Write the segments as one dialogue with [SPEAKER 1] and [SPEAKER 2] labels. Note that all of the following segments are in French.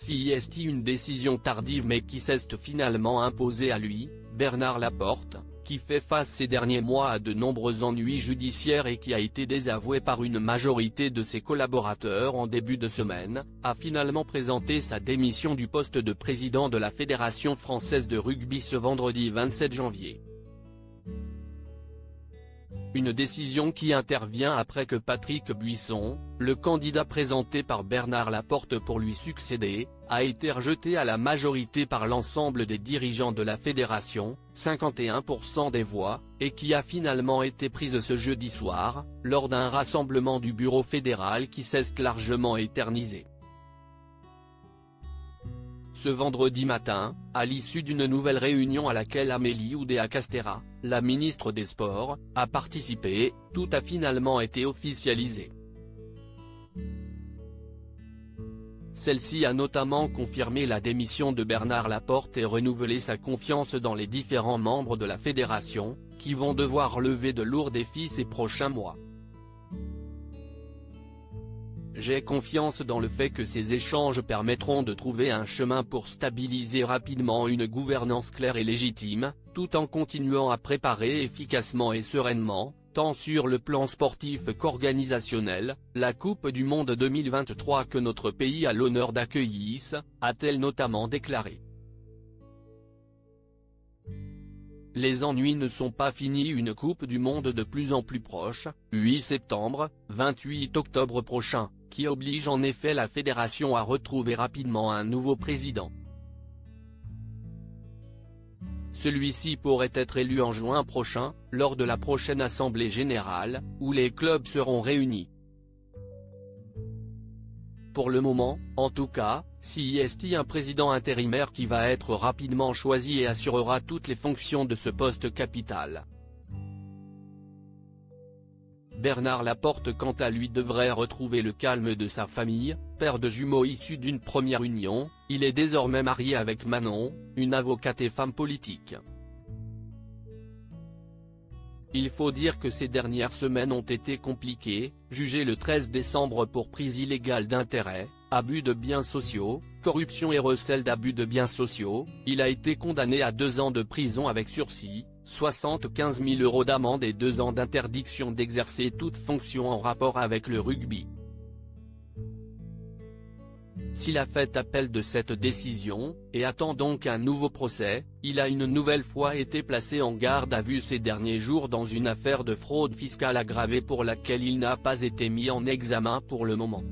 [SPEAKER 1] C'est une décision tardive mais qui s'est finalement imposée à lui, Bernard Laporte, qui fait face ces derniers mois à de nombreux ennuis judiciaires et qui a été désavoué par une majorité de ses collaborateurs en début de semaine, a finalement présenté sa démission du poste de président de la Fédération française de rugby ce vendredi 27 janvier. Une décision qui intervient après que Patrick Buisson, le candidat présenté par Bernard Laporte pour lui succéder, a été rejeté à la majorité par l'ensemble des dirigeants de la fédération, 51% des voix, et qui a finalement été prise ce jeudi soir, lors d'un rassemblement du bureau fédéral qui s'est largement éternisé. Ce vendredi matin, à l'issue d'une nouvelle réunion à laquelle Amélie Oudéa-Castéra, la ministre des Sports, a participé, tout a finalement été officialisé. Celle-ci a notamment confirmé la démission de Bernard Laporte et renouvelé sa confiance dans les différents membres de la fédération, qui vont devoir relever de lourds défis ces prochains mois. J'ai confiance dans le fait que ces échanges permettront de trouver un chemin pour stabiliser rapidement une gouvernance claire et légitime, tout en continuant à préparer efficacement et sereinement, tant sur le plan sportif qu'organisationnel, la Coupe du Monde 2023 que notre pays a l'honneur d'accueillir, a-t-elle notamment déclaré. Les ennuis ne sont pas finis. Une Coupe du Monde de plus en plus proche, 8 septembre, 28 octobre prochain, qui oblige en effet la fédération à retrouver rapidement un nouveau président. Celui-ci pourrait être élu en juin prochain, lors de la prochaine assemblée générale, où les clubs seront réunis. Pour le moment, en tout cas, c'est un président intérimaire qui va être rapidement choisi et assurera toutes les fonctions de ce poste capital. Bernard Laporte quant à lui devrait retrouver le calme de sa famille, père de jumeaux issus d'une première union, il est désormais marié avec Manon, une avocate et femme politique. Il faut dire que ces dernières semaines ont été compliquées, jugé le 13 décembre pour prise illégale d'intérêt, abus de biens sociaux, corruption et recel d'abus de biens sociaux, il a été condamné à 2 ans de prison avec sursis, 75 000 € d'amende et 2 ans d'interdiction d'exercer toute fonction en rapport avec le rugby. S'il a fait appel de cette décision, et attend donc un nouveau procès, il a une nouvelle fois été placé en garde à vue ces derniers jours dans une affaire de fraude fiscale aggravée pour laquelle il n'a pas été mis en examen pour le moment.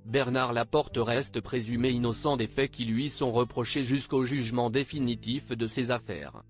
[SPEAKER 1] Bernard Laporte reste présumé innocent des faits qui lui sont reprochés jusqu'au jugement définitif de ces affaires.